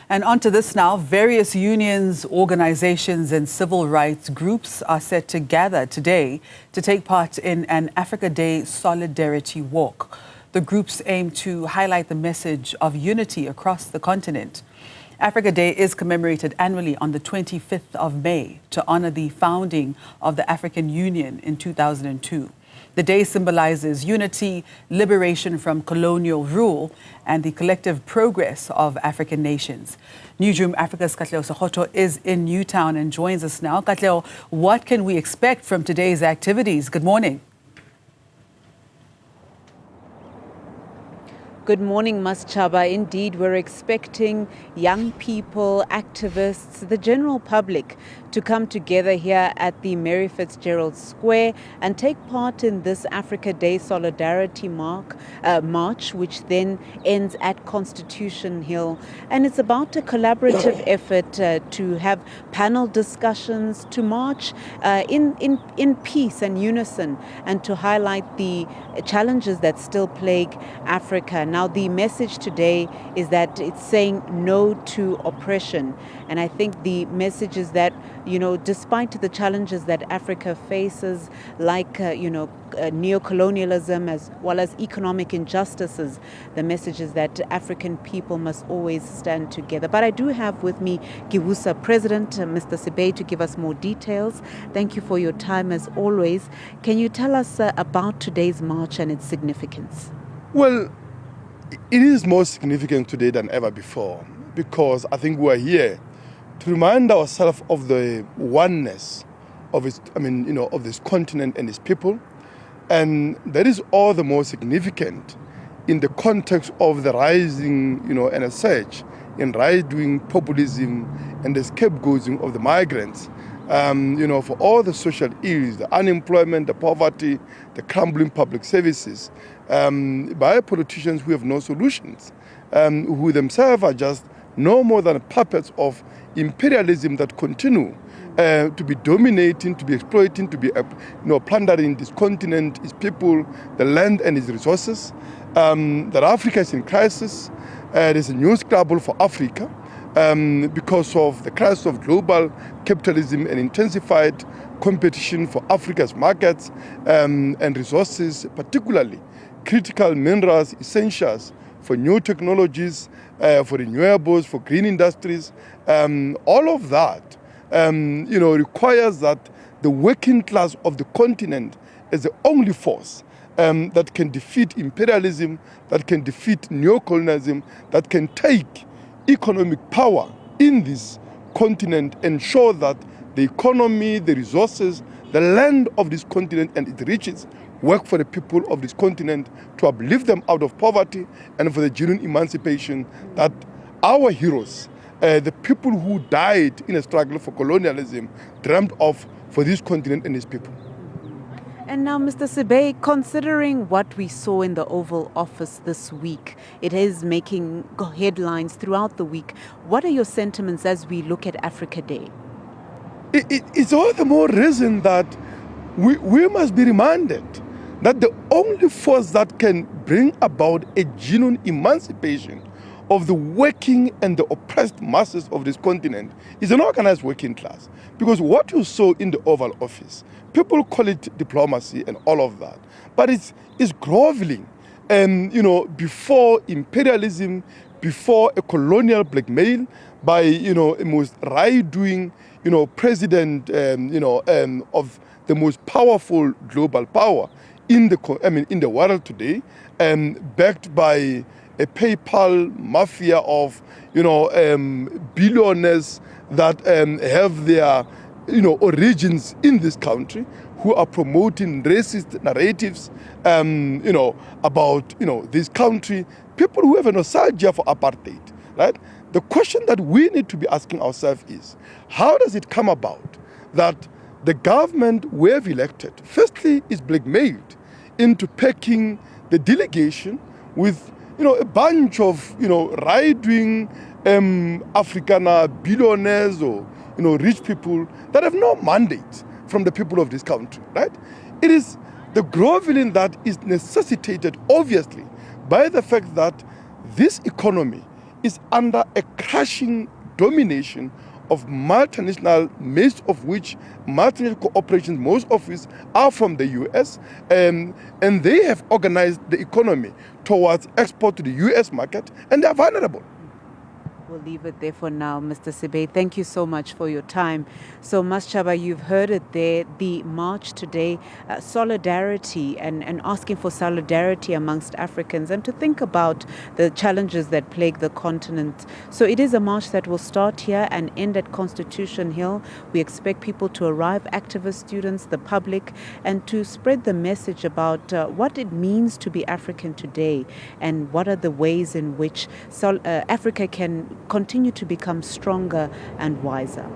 And onto this now, various unions, organizations and civil rights groups are set to gather today to take part in an Africa Day solidarity walk. The groups aim to highlight the message of unity across the continent. Africa Day is commemorated annually on the 25th of May to honor the founding of the African Union in 2002. The day symbolizes unity, liberation from colonial rule, and the collective progress of African nations. Newzroom Afrika's Katleho Sekhotho is in Newtown and joins us now. Katleho, what can we expect from today's activities? Good morning. Good morning, Maschaba. Indeed, we're expecting young people, activists, the general public to come together here at the Mary Fitzgerald Square and take part in this Africa Day Solidarity March, which then ends at Constitution Hill. And it's about a collaborative effort to have panel discussions, to march in peace and unison, and to highlight the challenges that still plague Africa. Now, the message today is that it's saying no to oppression. And I think the message is that, despite the challenges that Africa faces, like, neocolonialism as well as economic injustices, the message is that African people must always stand together. But I do have with me Giwusa President, Mr. Sibay, to give us more details. Thank you for your time as always. Can you tell us about today's march and its significance? Well, it is more significant today than ever before, because I think we're here to remind ourselves of the oneness of of this continent and its people. And that is all the more significant in the context of the rising, and a surge in right-wing populism and the scapegoating of the migrants. For all the social ills, the unemployment, the poverty, the crumbling public services, by politicians who have no solutions, who themselves are just no more than puppets of imperialism that continue to be dominating, to be exploiting, to be plundering this continent, its people, the land and its resources. That Africa is in crisis. There's a new scramble for Africa. Because of the crisis of global capitalism and intensified competition for Africa's markets and resources, particularly critical minerals, essentials for new technologies, for renewables, for green industries. All of that, requires that the working class of the continent is the only force that can defeat imperialism, that can defeat neocolonialism, that can take economic power in this continent, ensure that the economy, the resources, the land of this continent and its riches work for the people of this continent to uplift them out of poverty and for the genuine emancipation that our heroes, the people who died in a struggle for colonialism, dreamt of for this continent and its people. And now, Mr. Sibay, considering what we saw in the Oval Office this week, it is making headlines throughout the week. What are your sentiments as we look at Africa Day? It's all the more reason that we must be reminded that the only force that can bring about a genuine emancipation of the working and the oppressed masses of this continent is an organized working class. Because what you saw in the Oval Office, people call it diplomacy and all of that, but it's groveling and, before imperialism, before a colonial blackmail by, a most right-doing, president, of the most powerful global power in the world today, backed by a PayPal mafia of, billionaires that have their, origins in this country, who are promoting racist narratives, about, this country, people who have a nostalgia for apartheid, right? The question that we need to be asking ourselves is, how does it come about that the government we have elected, firstly, is blackmailed into packing the delegation with, a bunch of, right-wing Afrikaner billionaires or, rich people that have no mandate from the people of this country, right? It is the groveling that is necessitated, obviously, by the fact that this economy is under a crushing domination of multinational, most of which multinational corporations, most of which are from the US, and they have organized the economy towards export to the US market, and they are vulnerable. We'll leave it there for now, Mr. Sibe. Thank you so much for your time. So, Maschaba, you've heard it there, the march today, solidarity and asking for solidarity amongst Africans and to think about the challenges that plague the continent. So it is a march that will start here and end at Constitution Hill. We expect people to arrive, activists, students, the public, and to spread the message about what it means to be African today and what are the ways in which Africa can continue to become stronger and wiser.